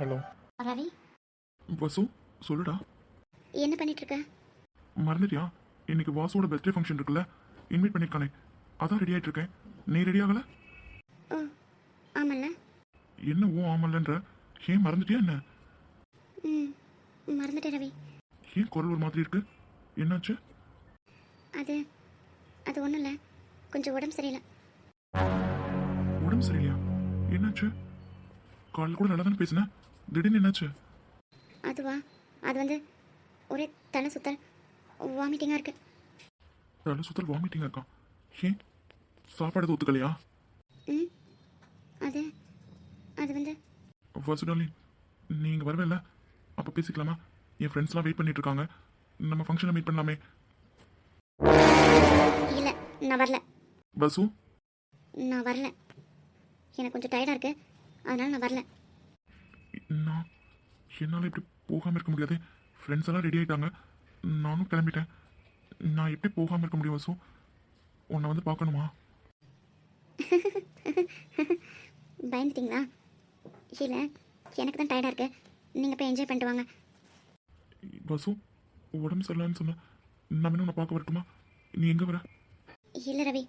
Hello Ravi, வசு, சொல்லுடா. என்ன பண்ணிட்டு இருக்க? மறந்துட்டியா? இன்னைக்கு வாசுவோட பர்த்டே ஃபங்க்ஷன் இருக்குல்ல, இன்வைட் பண்ணியிருக்கானே, அதான் ரெடி ஆகிட்டு இருக்கேன். நீ ரெடி ஆகல? ஓ, ஆமல்ல. என்ன ஓ ஆமல்லன்ற? ஏன் மறந்துட்டியா என்ன? ம், மறந்துட்டேன் ரவி. ஏன் குரல் ஒரு மாதிரி இருக்கு? என்னாச்சு? அது அது ஒன்றும் இல்லை, கொஞ்சம் உடம்பு சரியில்லை. உடம்பு சரியில்லையா? என்னாச்சு? காலையில் கூட நல்லா தானே பேசினேன், திடீர்னு என்னாச்சு? அதுவா, அது வந்து ஒரே தலை சுத்தல், வாமிட்டிங்காக இருக்கு. தலை சுத்தல் வாமிட்டிங் இருக்கா? ஏன் சாப்பாடு எதுவும் ஒத்துக்கலையா? ம், அது அது வந்து வசுடாலி, நீங்கள் வரவே இல்லை, அப்போ பேசிக்கலாமா? என் ஃப்ரெண்ட்ஸ்லாம் வெயிட் பண்ணிட்டு இருக்காங்க, நம்ம ஃபங்க்ஷனில் மீட் பண்ணலாமே. இல்லை, நான் வரல. வசு, நான் வரல, எனக்கு கொஞ்சம் டயர்டாக இருக்கு, அதனால நான் வரல. நான் என்னால் இப்படி போகாமல் இருக்க முடியாது. ஃப்ரெண்ட்ஸ் எல்லாம் ரெடி ஆகிட்டாங்க, நானும் கிளம்பிட்டேன். நான் எப்படி போகாமல் இருக்க முடியும் வசு? உன்னை வந்து பார்க்கணுமா? பயந்துட்டிங்களா? இல்லை, எனக்கு தான் டயர்டாக இருக்கு, நீங்கள் போய் என்ஜாய் பண்ணிட்டு வாங்க. வசு, உடம்பு சரியில்லைன்னு சொன்ன, நான் வேணும் உன்னை பார்க்க வரட்டுமா? நீ எங்கே வர? இல்லை ரவி,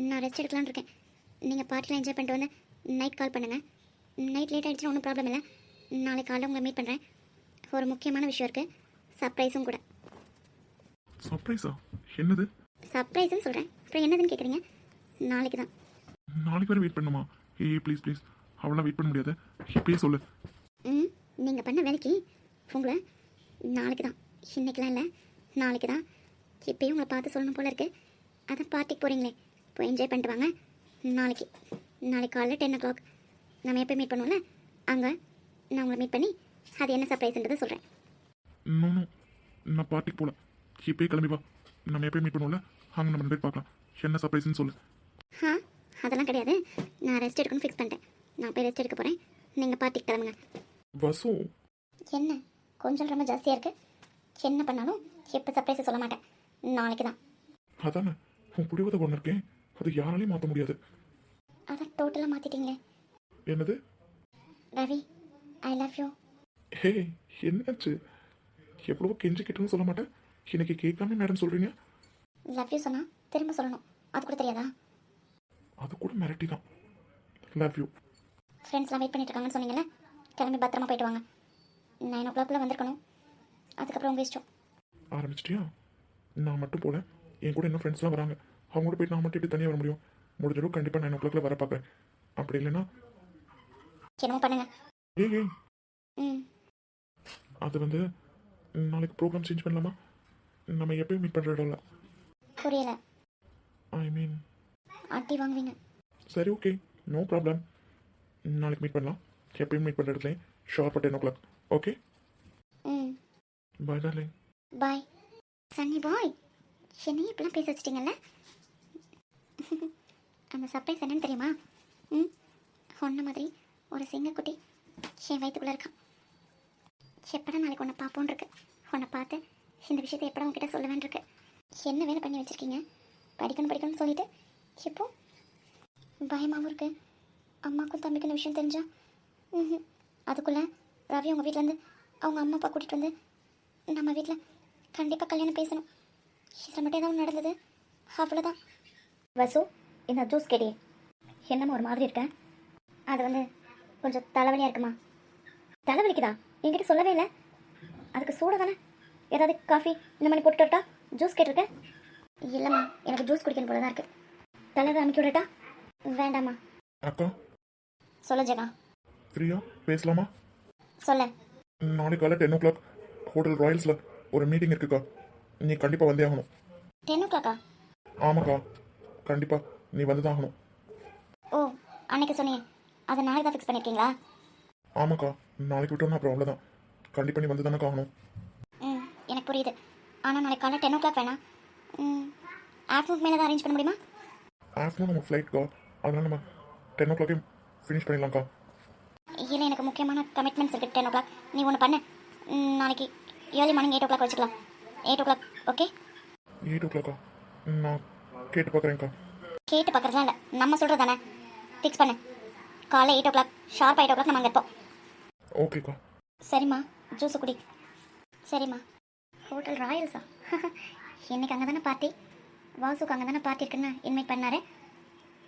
நான் ரெஸ்ட் எடுக்கலான்னு இருக்கேன். நீங்கள் பார்ட்டிலாம் என்ஜாய் பண்ணிட்டு வந்து நைட் கால் பண்ணுங்கள். நைட் லேட் ஆகிடுச்சுன்னா ஒன்றும் ப்ராப்ளம் இல்லை, நாளைக்கு காலையில் உங்களை மீட் பண்ணுறேன். ஒரு முக்கியமான விஷயம் இருக்குது, சர்ப்ரைஸும் கூட. சர்ப்ரைஸா? என்னது? சர்ப்ரைஸ்ன்னு சொல்கிறேன், அப்புறம் என்னதுன்னு கேட்குறீங்க? நாளைக்கு தான். நாளைக்கு வரை வெயிட் பண்ணுமா? ஏய் ப்ளீஸ் ப்ளீஸ், அவளாம் வெயிட் பண்ண முடியாது, இப்பயே சொல்லு. ம், நீங்கள் பண்ண வேலைக்கு உங்களை நாளைக்கு தான், இன்றைக்கெலாம் இல்லை, நாளைக்கு தான். இப்போயும் உங்களை பார்த்து சொல்லணும் போல இருக்குது, அதான் பார்ட்டிக்கு போகிறீங்களே, போய் என்ஜாய் பண்ணிட்டு வாங்க. நாளைக்கு காலையில் 10 o'clock நம்ம எப்போ மீட் பண்ணுவோம்ல, அங்கே நான் உங்களை மீட் பண்ணி அது என்ன சர்ப்ரைஸ்ன்றதை சொல்கிறேன். நோ நோ, நான் பார்ட்டிக்கு போகல, இப்பயே கிளம்பி வா. நம்ம எப்பயும் மீட் பண்ணுவோம்ல, அங்கே நம்ம 2 பேர் பார்க்கலாம். என்ன சர்ப்ரைஸ்ன்னு சொல்லு. ஆ, அதெல்லாம் கிடையாது, நான் ரெஸ்ட் எடுக்கணும்னு ஃபிக்ஸ் பண்ணிட்டேன். நான் போய் ரெஸ்ட் எடுக்க போகிறேன், நீங்கள் பார்ட்டிக்கு கிளம்புங்க. வசு, என்ன கொஞ்சம் ரொம்ப ஜாஸ்தியாக இருக்குது? என்ன பண்ணாலும் எப்போ சர்ப்ரைஸை சொல்ல மாட்டேன், நாளைக்கு தான். அதானே உன் புடிவதை கொண்டு இருக்கேன், அது யாராலையும் மாற்ற முடியாது. அதான் டோட்டலாக மாற்றிட்டீங்களே. என்னது? Ravi, I love you. Hey, என்னாச்சு? எவ்வளவோ கெஞ்சி கிட்டன்னு சொல்ல மாட்டேன், இன்னைக்கு கேட்காம மேடம் சொல்கிறீங்க. லவ் யூ சொன்னால் திரும்ப சொல்லணும், அது கூட தெரியாதா? அது கூட மிரட்டி தான். Love you. ஃப்ரெண்ட்ஸ்லாம் வெயிட் பண்ணிட்டு இருக்காங்கன்னு சொன்னீங்கல்ல, கிளம்பி பத்திரமா போயிட்டு வாங்க. 9 o'clock வந்திருக்கணும், அதுக்கப்புறம் உங்கள் இஷ்டம். ஆரம்பிச்சிட்டியா? நான் மட்டும் போல, என் கூட இன்னும் ஃப்ரெண்ட்ஸ்லாம் வராங்க, அவங்க கூட போயிட்டு நான் மட்டும் எப்படி தனியாக வர முடியும்? முடிஞ்ச அளவுக்கு கண்டிப்பாக 9 o'clock வர பார்க்குறேன். அப்படி இல்லைன்னா என்னமோ பண்ணுங்க. ஏய் ஏய், ம், அது வந்து நாளைக்கு ப்ரோக்ராம் சேஞ்ச் பண்ணலாமா? நம்ம எப்பயும் மீட் பண்ணுற இடம்ல. புரியலை. ஐ மீன், அட்டி வாங்குவீங்க. சரி ஓகே, நோ ப்ராப்ளம். நாளைக்கு மீட் பண்ணலாம், எப்பயும் மீட் பண்ணுற இடத்துல ஷார்ப்பாக 10 o'clock. ஓகே, ம், பாய் டார்லிங். பாய். சன்னி பாய், என்னையும் இப்படிலாம் பேச வச்சிட்டிங்கல்ல. அந்த சர்ப்ரைஸ் என்னன்னு தெரியுமா? ம், ஒன்றை மாதிரி ஒரு சிங்கக்குட்டி என் வயிற்றுக்குள்ளே இருக்கான். எப்படா நாளைக்கு உன்னை பார்ப்போன்னு இருக்கு, உன்னை பார்த்து இந்த விஷயத்தை எப்படா உங்ககிட்ட சொல்லுவேன் இருக்கு. என்ன வேலை பண்ணி வச்சுருக்கீங்க? படிக்கணும்னு சொல்லிட்டு இப்போ பயமாகவும் இருக்கு. அம்மாக்கும் தம்பிக்கும் இந்த விஷயம் தெரிஞ்சா அதுக்குள்ளே ரவி உங்கள் வீட்டிலேருந்து அவங்க அம்மா அப்பா கூட்டிகிட்டு வந்து நம்ம வீட்டில் கண்டிப்பாக கல்யாணம் பேசணும். இதில் மட்டும் ஏதாவது நடந்தது அவ்வளோதான். வசு, இந்த ஜூஸ் கேடி என்னம்மா ஒரு மாதிரி இருக்கேன்? அது வந்து கொஞ்சம் தலைவலியாக இருக்குமா? தலைவலிக்குதா? என்கிட்ட சொல்லவே இல்லை. அதுக்கு சூடாக தானே ஏதாவது காஃபி இந்த மாதிரி போட்டு விட்டா ஜூஸ் கேட்டிருக்கேன். இல்லைம்மா, எனக்கு ஜூஸ் குடிக்கணும் போல தான் இருக்குது. தலைவர் அமுக்கி விடட்டா? வேண்டாம்மா. அக்கா, சொல்ல ஜெகா. ஃப்ரீயா பேசலாமா? சொல்ல. நாளைக்கு காலை 10 o'clock ஹோட்டல் ராயல்ஸில் ஒரு மீட்டிங் இருக்குக்கா, நீ கண்டிப்பாக வந்தே ஆகணும். 10 o'clock? ஆமாக்கா, கண்டிப்பாக நீ வந்து தான் ஆகணும். ஓ, அன்னைக்கு சொன்னீங்க, அதை நாளைக்கு தான் ஃபிக்ஸ் பண்ணியிருக்கீங்களா? ஆமாக்கா, நாளைக்கு விட்டோம்னா அப்புறம் அவ்வளோதான், கண்டிப்பாக நீ வந்து தானே ஆகணும். ம், எனக்கு புரியுது. ஆனால் நாளைக்கு காலையில் 10 o'clock வேணாம், ஆஃப்டர்நூன் மேலே தான் அரேஞ்ச் பண்ண முடியுமா? ஆஃப்டர்நூன் நம்ம ஃப்ளைட்க்கா, அதனால் நம்ம 10 o'clock ஃபினிஷ் பண்ணிடலாம்க்கா. இல்லை, எனக்கு முக்கியமான கமிட்மெண்ட்ஸ் இருக்குது 10 o'clock. நீ ஒன்று பண்ணு, நாளைக்கு ஏர்லி மார்னிங் 8 o'clock வச்சுக்கலாம். 8 o'clock ஓகே? 8 o'clock நான் கேட்டு பார்க்குறேன்க்கா. கேட்டு பார்க்குறதுலாம் இல்லை, நம்ம சொல்கிறது தானே, ஃபிக்ஸ் பண்ணு. காலைல 8 o'clock ஷார்ப் 8 o'clock நம்ம அங்கே இருப்போம். ஓகேக்கா. சரிம்மா, ஜூஸு குடி. சரிம்மா. ஹோட்டல் ராயல்ஸா? இன்னைக்கு அங்கே தானே பார்ட்டி. வாசுக்கு அங்கே தானே பார்ட்டி இருக்குன்னு இன்வைட் பண்ணாரு.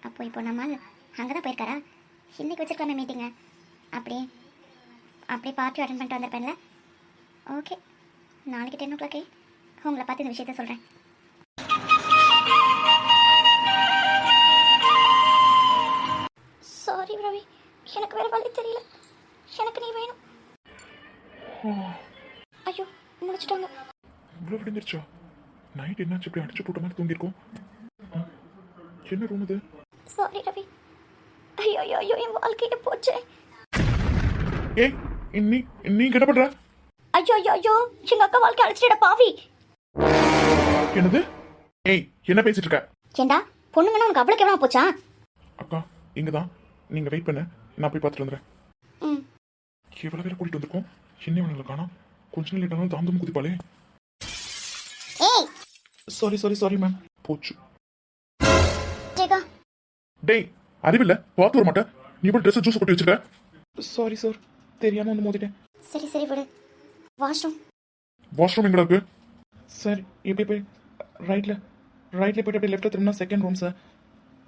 அப்போ இப்போ நம்ம அங்கே தான் போயிருக்காரா? இன்னைக்கு வச்சிருக்காமே மீட்டிங்க. அப்படியே அப்படியே பார்ட்டி அட்டன் பண்ணிட்டு வந்திருப்பேன்ல. ஓகே, நாளைக்கு 10 o'clock உங்களை பார்த்து இந்த விஷயத்த சொல்கிறேன். சாரி ரவி, எனக்கு வேறு வழி தெரியல. எனக்கு நீ வேணும். ஐயோ, முடிச்சிட்டாங்க. இவ்வளோ விடுந்துருச்சா? நைட் என்னாச்சு இப்படி அடிச்சு போட்ட மாதிரி தூங்கியிருக்கோம். என்ன ரூம் இது? சாரி ரவி. ஐயோ ஐயோ ஐயோ, என் வாழ்க்கையில போச்சு. ஏய், நீ என்ன பண்ற? ஐயோ ஐயோ ஐயோ, எங்க அக்கா வாழ்க்கை அழைச்சிட பாவி. என்னது? ஏய், என்ன பேசிட்டு இருக்க? ஏண்டா, பொண்ணுங்கன்னா உனக்கு அவ்வளோ கேவலமா போச்சா? அக்கா இங்க தான், நீங்க வெயிட் பண்ண, நான் போய் பார்த்துட்டு வந்துடுறேன். ம். எவ்வளோ வேலை கூட்டிட்டு வந்திருக்கோம், என்ன வேணுங்களா காணோம். கொஞ்ச நாள் லேட்டானாலும் தாமதம் குதிப்பாளே. ஏய் சாரி மேம். போச்சு. ஜெகா, டேய், அறிவில்ல, பார்த்து வர மாட்டேன். நீ போய் ட்ரெஸ் ஜூஸ் கொட்டி வச்சிருக்க. சாரி சார், தெரியாம வந்து மோதிட்டேன். சரி சரி விடு. வாஷ்ரூம் எங்கடா இருக்கு? சார் இப்படி போய் ரைட்ல போயிட்டு அப்படியே லெஃப்ட்ல திரும்பினா செகண்ட் ரூம் சார்.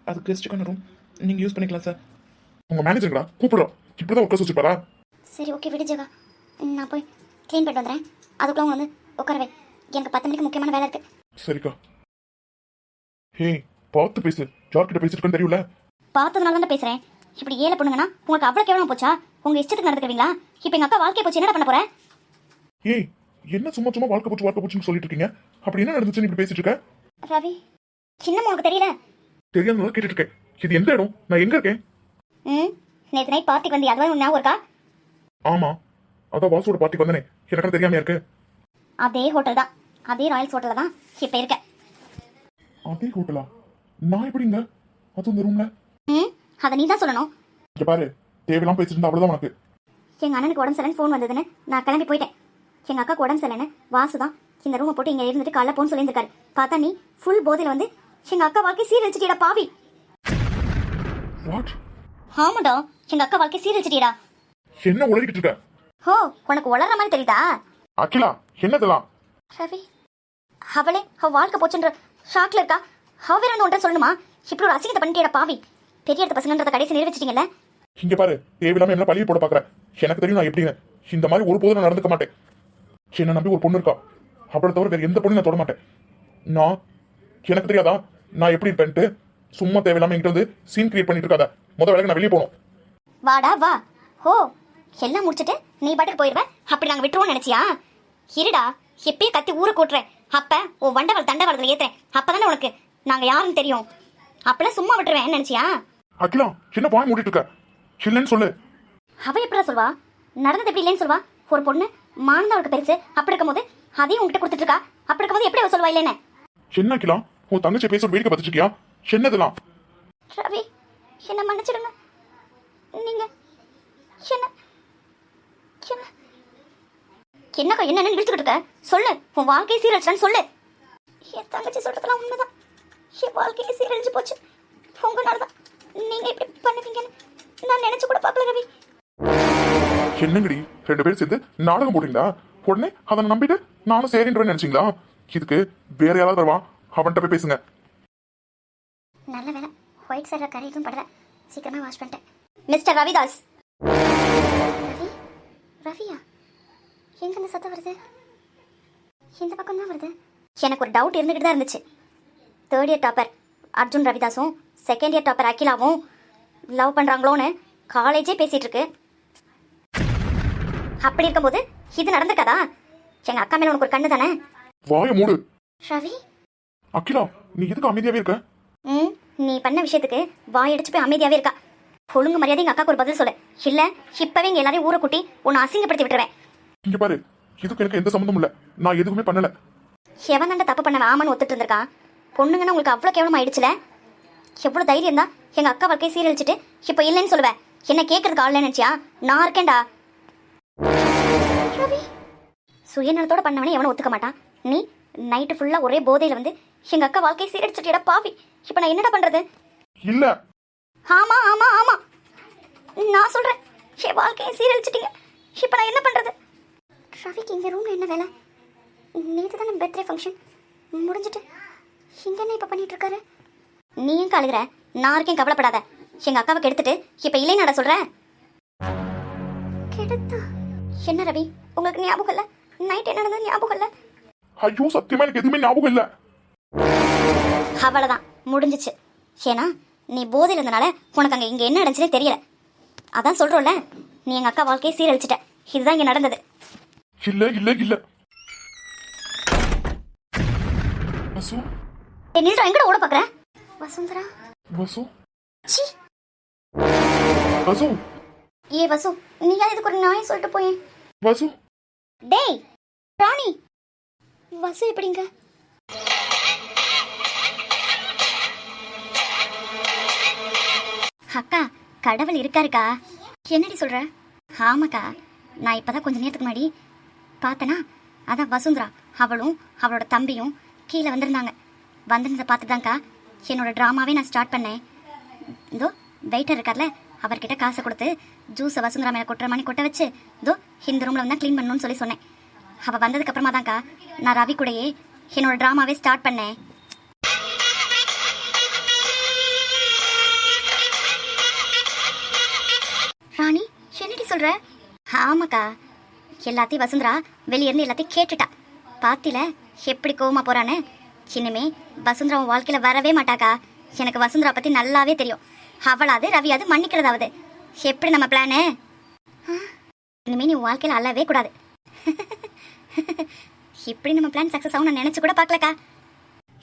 அது கெஸ்ட்டுக்கான ரூம், நீங்க யூஸ் பண்ணிக்கலாம் சார். உங்க மேனேஜர்டா கூப்பிடுறோம், இப்படிதான் உட்கார வச்சுப்பாரா? சரி ஓகே விடு ஜெகா, நான் போய் க்ளீன் பண்ணிட்டு வந்துடுறேன். அதுக்குள்ள அவங்க வந்து உட்காரவே, எனக்கு 10 மணிக்கு முக்கியமான வேலை இருக்கு. சரிக்கா. ஹே, பார்த்து பேசு, யார்கிட்ட பேசிருக்கேன்னு தெரியல. பார்த்ததுனால தான் பேசுறேன். இப்படி ஏழை பொண்ணுங்கன்னா உங்களுக்கு அவ்வளோ கேவலமா போச்சா? உங்க இஷ்டத்துக்கு நடந்துக்குவீங்களா? இப்போ எங்க அக்கா வாழ்க்கை போச்சு, என்ன பண்ண போறேன்? ஏய், என்ன சும்மா வாழ்க்கை போச்சுன்னு சொல்லிட்டு இருக்கீங்க? அப்படி என்ன நடந்துச்சுன்னு இப்படி பேசிட்டு இருக்க? ரவி, சின்னம்மா உனக்கு தெரியல? தெரியாதனால கேட்டுட்டு இருக்கேன். இது எந்த இடம், நான் எங்க இருக்கேன்? நேற்று நைட் பார்ட்டிக்கு வந்து அதுவும் உன் ஞாபகம் இருக்கா? ஆமா, அதான் வாசுவோட பார்ட்டிக்கு வந்தனே, எனக்கு தெரியாம இருக்கு. அதே ஹோட்டல் தான், அதே ராயல்ஸ் ஹோட்டல்ல தான் இப்போ இருக்கேன். அதே ஹோட்டலா? நான் எப்படிங்க அது இந்த ரூம்ல? அதை நீ தான் சொல்லணும். இங்க பாரு, தேவையெல்லாம் பேசிட்டு இருந்தா அவ்வளவுதான் உனக்கு. எங்க அண்ணனுக்கு உடம்பு சரியில்லைன்னு ஃபோன் வந்ததுன்னு நான் கிளம்பி போயிட்டேன். எங்க அக்காக்கு உடம்பு சரியில்லைன்னு வாசு தான் இந்த ரூமை போட்டு இங்க இருந்துட்டு காலைல போன்னு சொல்லியிருக்காரு. பார்த்தா நீ ஃபுல் போதையில வந்து எங்க அக்கா வாழ்க்கை சீரழிச்சிட்டீடா பாவி. வாட்? ஆமாடா, எங்க அக்கா வாழ்க்கை சீரழிச்சிட்டீடா. என்ன உளறிக்கிட்டு இருக்க? ஹோ, உனக்கு உளற மாதிரி தெரியுதா? அகிலா, என்னதெல்லாம்? ரவி, அவளே அவ வாழ்க்கை போச்சுன்ற ஷாக்ல இருக்கா. அவ வேற ஒன்றை சொல்லணுமா? இப்படி ஒரு அசிங்கத்தை பண்ணிட்டேடா பாவி. பெரிய இடத்து பசங்கன்றத கடைசி நிறைவேற்றிட்டீங்கல்ல. இங்க பாரு, தேவையில்லாம என்ன பழிய போட பாக்குறேன். எனக்கு தெரியும் நான் எப்படின்னு. இந்த மாதிரி ஒரு போதும் நான் நடந்துக்க மாட்டேன். என்ன நம்பி ஒரு பொண்ணு இருக்கா, அவளை தவிர வேற எந்த பொண்ணு நான் தொட மாட்டேன். எனக்கு தெரியாதா நான் எப்படி இருப்பேன்ட்டு? சும்மா தேவையில்லாம என்கிட்ட வந்து சீன் கிரியேட் பண்ணிட்டு இருக்காத. முதல் வேலைக்கு நான் வெளியே போகணும். வாடா வா. ஹோ, எல்லாம் முடிச்சிட்டு நீ பாட்டுக்கு போயிடுவேன். அப்படி நாங்க விட்டுருவோம்னு நினைச்சியா? இருடா, எப்பயே கத்தி ஊரை கூட்டுறேன். அப்ப உன் வண்டவாள் தண்டவாளத்துல ஏத்துறேன். அப்பதானே உனக்கு நாங்க யாருன்னு தெரியும். அப்பெல்லாம் சும்மா விட்டுருவேன் நினைச்சியா? அகிலா, என்ன பாய் மூடிட்டு இருக்க? இல்லைன்னு சொல்லு. அவ எப்படா சொல்வா? நடந்தது எப்படி இல்லைன்னு சொல்வா? ஒரு பொண்ணு மானந்த அவளுக்கு பெருசு. அப்படி இருக்கும்போது அதையும் உங்ககிட்ட கொடுத்துட்டு இருக்கா. அப்படி இருக்கும்போது எப்படி அவ சொல்வா இல்லைன்னு? என்ன அகிலா, உன் தங்கச்சி பேச வேடிக்கை பார்த்துட்டு இருக்கியா? என்னதெல்லாம்? ரவி, என்ன மன்னிச்சிடுங்க. நீங்க என்ன என்ன என்னக்கா என்ன நிறுத்திக்கிட்டு இருக்க? சொல்லு, உன் வாழ்க்கையை சீரழிச்சான்னு சொல்லு. என் தங்கச்சி சொல்றதெல்லாம் உண்மைதான். என் வாழ்க்கையை சீரழிச்சு போச்சு. உங்களாலதான் நீங்க இப்படி பண்ணுவீங்கன்னு நான் நினைச்சு கூட பார்க்கல ரவி. என்னங்கடி, 2 பேரும் சேர்ந்து நாடகம் போடுறீங்களா? உடனே அதை நம்பிட்டு நானும் சரின்றேன்னு நினைச்சீங்களா? இதுக்கு வேற யாராவது வருவான், அவன்கிட்ட போய் பேசுங்க. நல்ல வேலை, ஒயிட் சைடில் கறி எதுவும் படல. சீக்கிரமா வாஷ் பண்ணிட்டேன். மிஸ்டர் ரவிதாஸ். ரவி, ரவியா? எங்க இந்த சத்தம் வருது? இந்த பக்கம் தான் வருது. எனக்கு ஒரு டவுட் இருந்துகிட்டு தான் இருந்துச்சு. 3rd இயர் டாப்பர் அர்ஜுன் ரவிதாஸும் 2nd இயர் டாப்பர் அகிலாவும் லவ் பண்றாங்களோன்னு காலேஜே பேசிட்டு இருக்கு. அப்படி இருக்கும்போது இது நடந்திருக்காதா? எங்க அக்கா மேல உனக்கு ஒரு கண்ணு தானே? வாய மூடு. ரவி, அகிலா, நீ எதுக்கு அமைதியாவே இருக்க? நீ பண்ண விஷயத்துக்கு வாயடிச்சு போய் அமைதியாவே இருக்கா. ஒழுங்கு மரியாதை எங்க அக்காக்கு ஒரு பதில் சொல்லு. இல்ல இப்பவே இங்க எல்லாரையும் ஊரை கூட்டி உன்னை அசிங்கப்படுத்தி விட்டுருவேன். இங்க பாரு, இதுக்கு எனக்கு எந்த சம்மந்தமும் இல்ல. நான் எதுவுமே பண்ணல. எவன் தாண்ட தப்பு பண்ண ஆமான்னு ஒத்துட்டு இருந்திருக்கான். பொண்ணுங்கன்னா உங்களுக்கு அவ்வளோ கேவலம் ஆயிடுச்சுல. எவ்வளோ தைரியம் தான் எங்க அக்கா வாழ்க்கையை சீரழிச்சிட்டு இப்போ இல்லைன்னு சொல்லுவேன். என்ன கேட்கறதுக்கு ஆள் நினைச்சியா? நான் இருக்கேன்டா. ரவி, சுயநலத்தோட பண்ணவனே எவனை ஒத்துக்க மாட்டான். நீ நைட்டு ஃபுல்லா ஒரே போதையில வந்து எங்க அக்கா வாழ்க்கையை சீரழிச்சிட்டியடா பாவி. இப்போ நான் என்னடா பண்றது? இல்ல. ஆமா ஆமா ஆமா, நான் சொல்றேன். என் வாழ்க்கையை சீரழிச்சிட்டீங்க. இப்போ நான் என்ன பண்ணுறது? ரவிக்கு இங்கே ரூமில் என்ன வேலை? நேற்று தானே பர்த்டே ஃபங்க்ஷன் முடிஞ்சிட்டு இங்கே என்ன இப்போ பண்ணிட்டு இருக்காரு? நீ ஏன் கழுகுற? நான் இருக்கேன், கவலைப்படாத. எங்கள் அக்காவை கெடுத்துட்டு இப்போ இல்லை நட சொல்கிறேன். கெடுத்தா என்ன ரவி, உங்களுக்கு ஞாபகம் இல்லை? நைட் என்ன நடந்தது ஞாபகம் இல்லை? ஐயோ சத்தியமா எனக்கு எதுவுமே ஞாபகம் இல்ல. அவ்வளோதான், முடிஞ்சிச்சு. ஏன்னா நீ போதையில் இருந்தனால உனக்கு அங்கே இங்கே என்ன நடந்துச்சுன்னே தெரியல. அதான் சொல்கிறோம்ல, நீ எங்கள் அக்கா வாழ்க்கையை சீரழிச்சிட்ட. இதுதான் இங்கே நடந்தது. இல்ல இல்ல இல்ல வசு, நில்றா, எங்கட ஓட பார்க்குற? வசுந்தரா, வசு, சி. வசு, ஏ வசு, நீ யார் இதுக்கு ஒரு நாய் சொல்லிட்டு போயே? வசு, டேய் ராணி, வசு எப்படிங்க? அக்கா, கடவுள் இருக்காருக்கா. என்னடி சொல்ற? ஆமாக்கா, நான் இப்பதான் கொஞ்ச நேரத்துக்கு முன்னாடி பார்த்தனா, அதான் வசுந்தரா அவளும் அவளோட தம்பியும் கீழே வந்திருந்தாங்க. வந்திருந்ததை பார்த்துதான்க்கா என்னோட ட்ராமாவே நான் ஸ்டார்ட் பண்ணேன். இதோ வெயிட்டர் இருக்கார்ல, அவர்கிட்ட காசை கொடுத்து ஜூஸை வசுந்தரா மேலே கொட்டுற மாதிரி கொட்ட வச்சு இதோ இந்த ரூமில் வந்தால் க்ளீன் பண்ணணும்னு சொல்லி சொன்னேன். அவள் வந்ததுக்கப்புறமா தான்க்கா நான் ரவி கூடயே என்னோட ட்ராமாவே ஸ்டார்ட் பண்ணேன். ராணி, என்னடி சொல்ற? ஆமாக்கா, எல்லாத்தையும் வசுந்தரா வெளியேருந்து எல்லாத்தையும் கேட்டுட்டா. பாத்தில எப்படி கோவமா போறான்னு. இனிமே வசுந்தரா உன் வாழ்க்கையில வரவே மாட்டாக்கா. எனக்கு வசுந்தரா பத்தி நல்லாவே தெரியும். அவளாவது ரவியாவது மன்னிக்கிறதாவது. எப்படி நம்ம பிளானு? இனிமே நீ உன் வாழ்க்கையில அழவே கூடாது. இப்படி நம்ம பிளான் சக்சஸ் ஆகும் நான் நினைச்சு கூட பார்க்கலக்கா.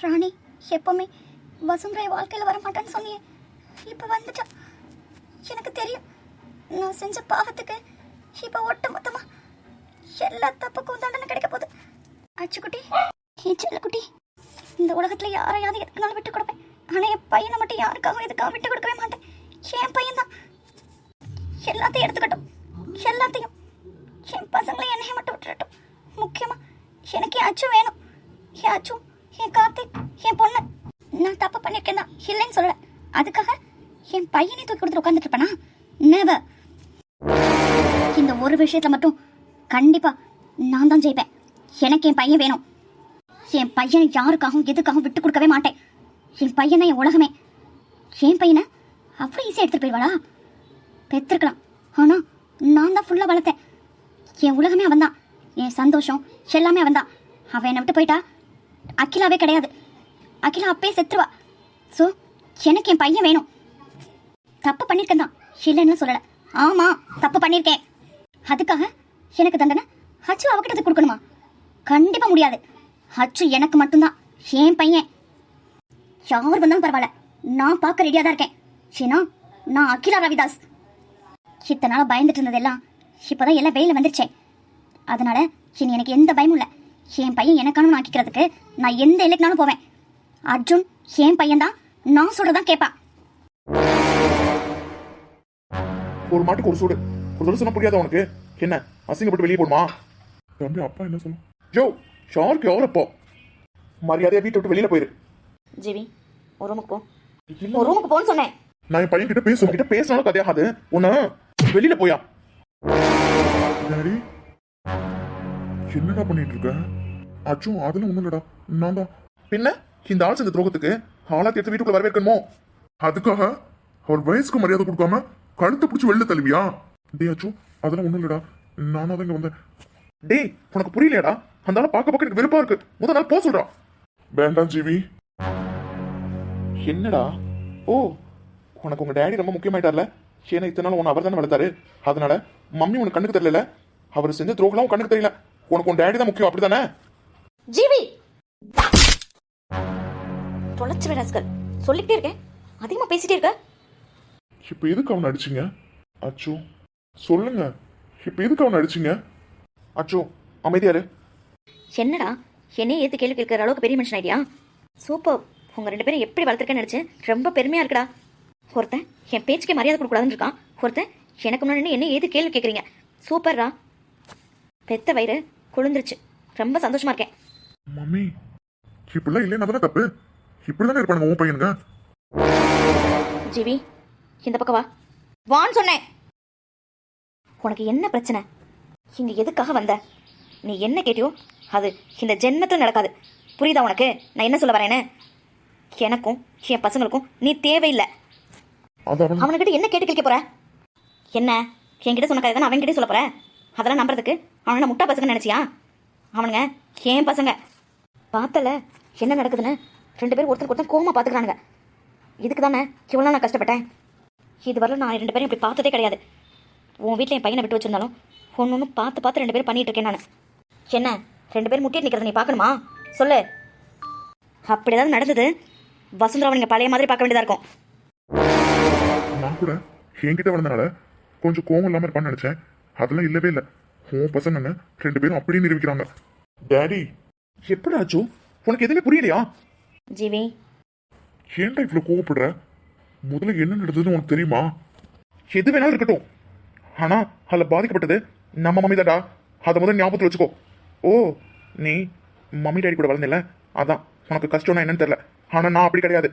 ராணி, எப்பவுமே வசுந்தரா வாழ்க்கையில வர மாட்டான்னு சொன்னியே, இப்ப வந்துட்டா. எனக்கு தெரியும், நான் செஞ்ச பாவத்துக்கு இப்ப ஒட்டு மொத்தமா எல்லா தப்புக்கும் தண்டனை கிடைக்க போகுது. அச்சுக்குட்டி, செல்லக்குட்டி, இந்த உலகத்துல யாரையாவது எதுக்குனாலும் விட்டு கொடுப்பேன். ஆனா என் பையனை மட்டும் யாருக்காகவும் எதுக்காக விட்டு கொடுக்கவே மாட்டேன். என் பையன் தான் எல்லாத்தையும் எடுத்துக்கட்டும், எல்லாத்தையும். என் பசங்களை என்னைய மட்டும் விட்டுறட்டும். முக்கியமா எனக்கு என் அச்சு வேணும். என் அச்சு, என் கார்த்திக், என் பொண்ணு. நான் தப்பு பண்ணிருக்கேன் தான், இல்லைன்னு சொல்லல. அதுக்காக என் பையனை தூக்கி கொடுத்துட்டு உட்காந்துட்டு இருப்பேனா? நெவர். இந்த ஒரு விஷயத்துல மட்டும் கண்டிப்பா நான் தான் ஜெயிப்பேன். எனக்கு என் பையன் வேணும். என் பையனை யாருக்காகவும் எதுக்காகவும் விட்டு கொடுக்கவே மாட்டேன். என் பையன் தான் என் உலகமே. என் பையனை அவ்வளோ ஈஸியாக எடுத்துகிட்டு போயிடுவாளா? பெற்றிருக்கலாம், ஆனால் நான் தான் ஃபுல்லாக வளர்த்தேன். என் உலகமே அவன் தான், என் சந்தோஷம் எல்லாமே அவன் தான். அவன் என்னை விட்டு போயிட்டா அகிலாவே கிடையாது. அகிலா அப்பயே செத்துருவா. ஸோ எனக்கு என் பையன் வேணும். தப்பு பண்ணியிருக்கேன் தான், இல்லைன்னு சொல்லலை. ஆமாம், தப்பு பண்ணியிருக்கேன். அதுக்காக எனக்கு தண்டனை அச்சு அவகிட்ட கொடுக்கணுமா? கண்டிப்பாக முடியாது. அச்சு எனக்கு மட்டும்தான், என் பையன். யார் வந்தாலும் பரவாயில்ல, நான் பார்க்க ரெடியாக தான் இருக்கேன். ஏன்னா நான் அகிலா ரவிதாஸ். இத்தனை நாளாக பயந்துட்டு இருந்ததெல்லாம் இப்போதான் எல்லாம் வெயில வந்துருச்சேன். அதனால இனி எனக்கு எந்த பயமும் இல்லை. என் பையன் எனக்கானு ஆக்கிக்கிறதுக்கு நான் எந்த எல்லைக்குனாலும் போவேன். அர்ஜுன் என் பையன் தான், நான் சொல்றதான் கேட்பான். ஒரு மாட்டுக்கு ஒரு சூடு. ஒரு தடவை சொன்னா புரியாத உனக்கு? என்ன அசிங்கப்பட்டு வெளியே போடுமா? தம்பி, அப்பா என்ன சொல்லும்? யோ, ஷார்க்கு எவ்வளோ மரியாதையா வீட்டை விட்டு வெளியில போயிரு. ஜிவி, ஒரு ரூமுக்கு போ. ஒரு ரூமுக்கு போன்னு சொன்னேன். நான் என் பையன் கிட்ட பேசினாலும் கதையாகாது. உன்ன வெளியில போயா. டாடி, என்னடா பண்ணிட்டு இருக்க? அச்சோ, அதெல்லாம் ஒண்ணும் இல்லடா. நான் தான். பின்ன இந்த ஆள் செஞ்ச துரோகத்துக்கு ஆளாத்தி எடுத்து வீட்டுக்குள்ள வரவேற்கணுமோ? அதுக்காக அவர் வயசுக்கு மரியாதை கொடுக்காம கழுத்தை பிடிச்சி வெளில தள்ளுவியா? டே அச்சு, அதெல்லாம் ஒண்ணும் இல்லடா. நானும் தான் இங்க வந்தேன். டேய், உனக்கு புரியலையாடா? அந்த ஆளை பார்க்க எனக்கு வெறுப்பா இருக்கு. முதல் நாள் போ சொல்றா. வேண்டாம் ஜிவி. என்னடா? ஓ, உனக்கு உங்க டேடி ரொம்ப முக்கியமாயிட்டார்ல. ஏன்னா இத்தனை நாள் உன்னை அவர் தானே வளர்த்தாரு. அதனால மம்மி உனக்கு கண்ணுக்கு தெரியல. அவர் செஞ்ச துரோகம்லாம் கண்ணுக்கு தெரியல. உனக்கு உன் டேடி தான் முக்கியம், அப்படித்தானே? ஜிவி, தொலைச்சு விடாஸ்கள் சொல்லிட்டே இருக்கேன், அதிகமா பேசிட்டே இருக்க. இப்ப எதுக்கு அவனை அடிச்சிங்க? அச்சோ சொல்லுங்க, இப்ப எதுக்கு அவனை அடிச்சிங்க? அச்சோ அமைதியாரு. என்னடா என்னையே ஏத்து கேள்வி கேட்கிற அளவுக்கு பெரிய மனுஷன் ஐடியா? சூப்பர். உங்க ரெண்டு பேரும் எப்படி வளர்த்துருக்கேன்னு நினைச்சேன். ரொம்ப பெருமையா இருக்குடா. ஒருத்தன் என் பேச்சுக்கே மரியாதை கொடுக்கூடாதுன்னு இருக்கான். ஒருத்தன் எனக்கு முன்னாடி என்ன ஏது கேள்வி கேட்குறீங்க. சூப்பர்ரா. பெத்த வயிறு குளிர்ந்துருச்சு. ரொம்ப சந்தோஷமா இருக்கேன். மம்மி, இப்படிலாம் இல்லைன்னா தானே தப்பு. இப்படிதானே இருப்பானுங்க உன் பையனுங்க. ஜிவி, இந்த பக்கம் வா. வான்னு சொன்னேன். உனக்கு என்ன பிரச்சனை? இங்கே எதுக்காக வந்த? நீ என்ன கேட்டியோ அது இந்த ஜென்மத்தில் நடக்காது. புரியுதா உனக்கு நான் என்ன சொல்ல வரேன்னு? எனக்கும் என் பசங்களுக்கும் நீ தேவையில்லை. அது அவனுக்கிட்ட என்ன கேட்டு கேட்க போற? என்ன என்கிட்ட சொன்ன கதை தான் அவன்கிட்ட சொல்ல போற? அதெல்லாம் நம்புறதுக்கு அவனை முட்டா பசங்க நினைச்சியா? அவனுங்க ஏன் பசங்க. பார்த்தல என்ன நடக்குதுன்னு? 2 பேரும் ஒருத்தருக்கு ஒருத்தர் கோவமா பார்த்துக்கிறானுங்க. இதுக்கு தானே இவ்வளோ நான் கஷ்டப்பட்டேன். இது வரல நான் 2 பேரும் இப்படி பார்த்ததே கிடையாது. உன் வீட்டில் என் பையனை விட்டு வச்சிருந்தாலும் ஒன்று பார்த்து 2 பேரும் பண்ணிட்டு இருக்கேன் நான். என்ன 2 பேரும் முட்டிட்டு நிற்கிறத நீ பார்க்கணுமா? சொல்லு. அப்படி ஏதாவது நடந்தது வசுந்தராவை நீங்கள் பழைய மாதிரி பார்க்க வேண்டியதாக இருக்கும். நான் கூட என்கிட்ட வளர்ந்தனால கொஞ்சம் கோவம் இல்லாமல் இருப்பான்னு நினைச்சேன். அதெல்லாம் இல்லவே இல்லை. உன் பசங்க 2 பேரும் அப்படியே நிரூபிக்கிறாங்க. டேடி எப்படி ஆச்சு? உனக்கு எதுவுமே புரியலையா? ஜீவி ஏன்டா இவ்வளோ கோவப்படுற? முதல்ல என்ன நடந்ததுன்னு உனக்கு தெரியுமா? எது வேணாலும் இருக்கட்டும், ஆனா அதில் பாதிக்கப்பட்டது நம்ம மம்மி தான்டா. அதை முதல்ல ஞாபகத்தில் வச்சுக்கோ. ஓ, நீ மம்மி டாடி கூட வளர்ந்தில்ல, அதான் உனக்கு கஷ்டம்னா என்னன்னு தெரியல. ஆனால் நான் அப்படி கிடையாது.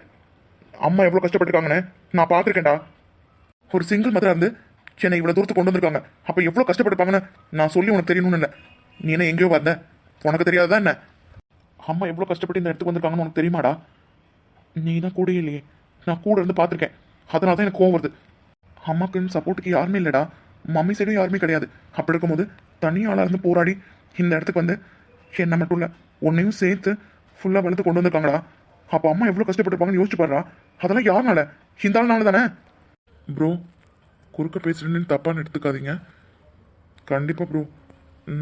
அம்மா எவ்வளோ கஷ்டப்பட்டுருக்காங்கன்னு நான் பார்த்துருக்கேன்டா. ஒரு சிங்கிள் மதராக இருந்து என்னை இவ்வளோ தூரத்துக்கு கொண்டு வந்திருக்காங்க. அப்போ எவ்வளோ கஷ்டப்பட்டுருப்பாங்கன்னு நான் சொல்லி உனக்கு தெரியணும்னு இல்லை. நீ என்ன எங்கேயோ வந்த, உனக்கு தெரியாதா என்ன? அம்மா எவ்வளோ கஷ்டப்பட்டு இந்த இடத்துக்கு வந்திருக்காங்கன்னு உனக்கு தெரியுமாடா? நீ தான் கூட இல்லையே, நான் கூட இருந்து பார்த்துருக்கேன். அதனால தான் எனக்கு கோவம் வருது. அம்மாக்குன்னு சப்போர்ட்டுக்கு யாருமே இல்லைடா. மம்மி சைடும் யாருமே கிடையாது. அப்படி இருக்கும்போது தனியாளாக இருந்து போராடி இந்த இடத்துக்கு வந்து என்ன மட்டும் இல்லை உன்னையும் சேர்த்து ஃபுல்லாக வளர்த்து கொண்டு வந்திருக்காங்கடா. அப்போ அம்மா எவ்வளோ கஷ்டப்பட்டுருப்பாங்கன்னு யோசிச்சு பாடுறா. அதெல்லாம் யாருனால? இந்த ஆள்னால தானே. ப்ரோ, குறுக்க பேசுறேன்னு தப்பான்னு எடுத்துக்காதீங்க. கண்டிப்பாக ப்ரோ,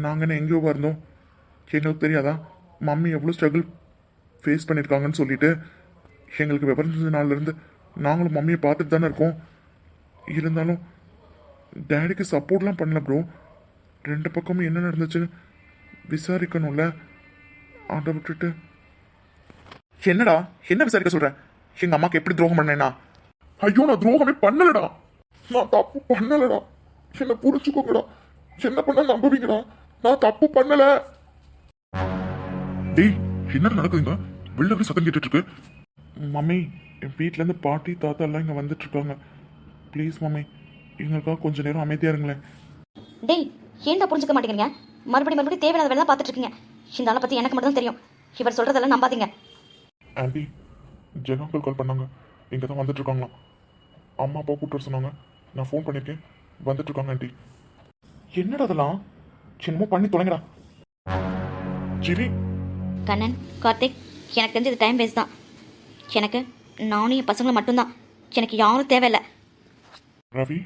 நாங்கள் என்ன எங்கேயோ இருந்தோம், எங்களுக்கு தெரியாதா மம்மி எவ்வளோ ஸ்ட்ரகிள் ஃபேஸ் பண்ணியிருக்காங்கன்னு சொல்லிட்டு? எங்களுக்கு விவரம் தெரிஞ்ச நாள்லேருந்து நாங்களும் மம்மியை பார்த்துட்டு தானே இருக்கோம். இருந்தாலும் டேடிக்கு சப்போர்ட்லாம் பண்ணல ப்ரோ. 2 பக்கமும் என்ன நடந்துச்சுன்னு விசாரிக்கணும்ல. அதை விட்டுட்டு என்னடா என்ன விசாரிக்க சொல்ற? எங்க அம்மாக்கு எப்படி துரோகம் பண்ணேனா? ஐயோ, நான் துரோகமே பண்ணலடா. நான் தப்பு பண்ணலடா. என்ன புரிச்சுக்கோங்கடா. என்ன பண்ண நம்புவீங்கடா? நான் தப்பு பண்ணல. டேய், என்ன நடக்குதுங்க? வெளில போய் சத்தம் கேட்டுட்டு இருக்கு. மம்மி, என் வீட்ல இருந்து பாட்டி தாத்தா எல்லாம் இங்க வந்துட்டு இருக்காங்க. ப்ளீஸ் மம்மி, எங்களுக்காக கொஞ்ச நேரம் அமைதியா இருங்களேன். டேய், ஏன்டா புரிஞ்சுக்க மாட்டேங்கிறீங்க? மறுபடியும் தேவையான வேலை தான் பார்த்துட்டு இருக்கீங்க. இந்த ஆளை பற்றி எனக்கு மட்டும் தான் தெரியும். இவர் சொல்கிறதெல்லாம் நம்பாதீங்க. ஆண்டி, ஜெகாக்கள் கால் பண்ணாங்க. இங்கே தான் வந்துட்டு இருக்காங்களாம். அம்மா அப்பா கூப்பிட்டு வர சொன்னாங்க. நான் ஃபோன் பண்ணியிருக்கேன், வந்துட்டு இருக்காங்க ஆண்டி. என்னடா அதெல்லாம்? சின்னமோ பண்ணி தொலைங்கடா. ஜிவி, கண்ணன், கார்த்திக், எனக்கு தெரிஞ்சு இது டைம் வேஸ்ட் தான். எனக்கு நானும் என் பசங்களும் மட்டும்தான். எனக்கு யாரும் தேவையில்லை. ரவி,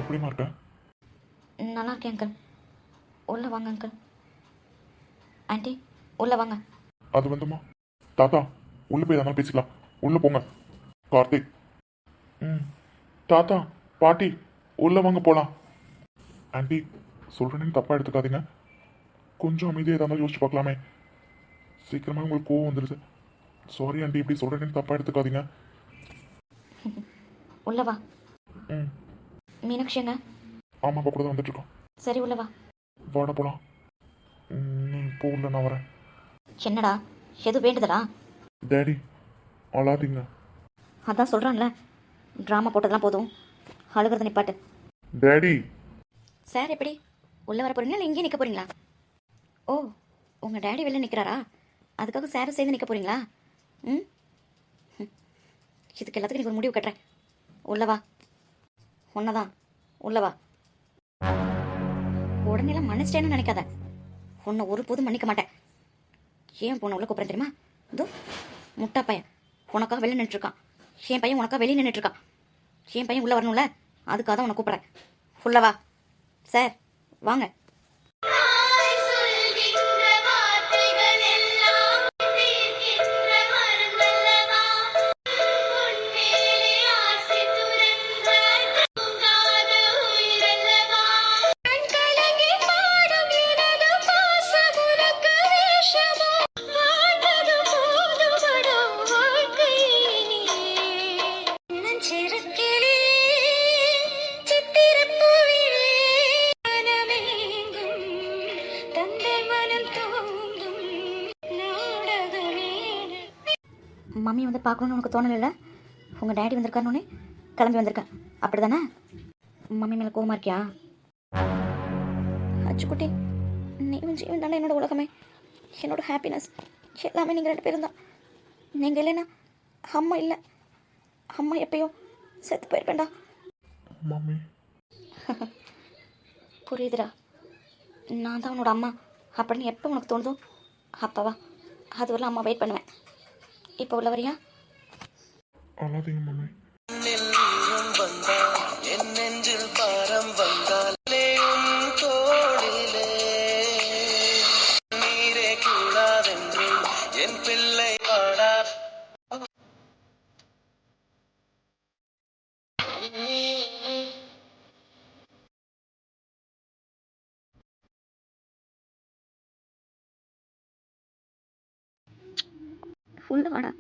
எப்படிமா இருக்க? நல்லா இருக்கேன் அங்கிள். உள்ளே வாங்க அங்கிள். ஆண்டி, உள்ளே வாங்க. அது வந்துமா தாத்தா, உள்ள போய் எதனா பேசிக்கலாம். உள்ள போங்க. கார்த்திக், தாத்தா பாட்டி உள்ள வாங்க போலாம். ஆண்டி, சொல்றேன்னு தப்பா எடுத்துக்காதீங்க. கொஞ்சம் அமைதியாக எதாவது யோசிச்சு பார்க்கலாமே. சீக்கிரமா உங்களுக்கு கோவம் வந்துடுது. சாரி ஆண்டி, இப்படி சொல்றேன்னு தப்பா எடுத்துக்காதீங்க. உள்ள வா. ம், மீனாட்சிங்க. ஆமா, அப்பா கூட தான் வந்துட்டு இருக்கோம். சரி, உள்ள வா. வாட போலாம். நீ இப்போ உள்ள, நான் வரேன். என்னடா எது வேண்டுதடா? டேடி, அழாதீங்க. அதான் சொல்கிறான்ல, ட்ராமா போட்டதெல்லாம் போதும், அழுகிறத நிப்பாட்டு. டேடி. சார் எப்படி உள்ளே வர போறீங்களா இல்லை இங்கே நிற்க போறீங்களா? ஓ, உங்கள் டேடி வெளில நிற்கிறாரா? அதுக்காக சாரும் சேர்ந்து நிற்க போறீங்களா? ம், இதுக்கு எல்லாத்துக்கும் நீ ஒரு முடிவு கட்டுறேன். உள்ளவா. ஒன்னதான் உள்ளவா. உடனேலாம் மன்னிச்சிட்டேன்னு நினைக்காத. உன்னை ஒரு போதும் மன்னிக்க மாட்டேன். ஏன் பொண்ணை உள்ள கூப்பிட்றேன் தெரியுமா? இதோ முட்டா பையன் உனக்காக வெளியே நின்றுருக்கான். என் பையன் உனக்காக வெளியே நின்றுட்டுருக்கான். என் பையன் உள்ளே வரணும்ல, அதுக்காக தான் உன்னை கூப்பிட்றேன். உள்ளவா. சார் வாங்க. மம்மி வந்து பார்க்கணுன்னு உனக்கு தோணலைல்ல? உங்கள் டேடி வந்திருக்காருன்னே கிளம்பி வந்திருக்கேன், அப்படி தானே? மம்மி மேலே கோவமா இருக்கியா? பச்சுக்குட்டி நீயும் ஜீவன் தானே என்னோட உலகமே, என்னோட ஹாப்பினஸ் எல்லாமே நீங்கள் 2 பேரும் தான். நீங்கள் இல்லைன்னா அம்மா இல்லை, அம்மா எப்பயோ செத்து போயிருப்பேன்டா. மம்மி புரியுதுடா, நான் தான் உன்னோட அம்மா அப்படின்னு எப்போ உனக்கு தோணுதோ அப்பவா, அது வரலாம் அம்மா வெயிட் பண்ணுவேன். இப்போ உள்ள வரியா? அழாதீங்க மம்மி. என் நெஞ்சில் பாரம் வந்தால் உன் தோளிலே நீரே கூடாதென்று என் பிள்ளை பாடா. ஃபுல்லாக வாடா.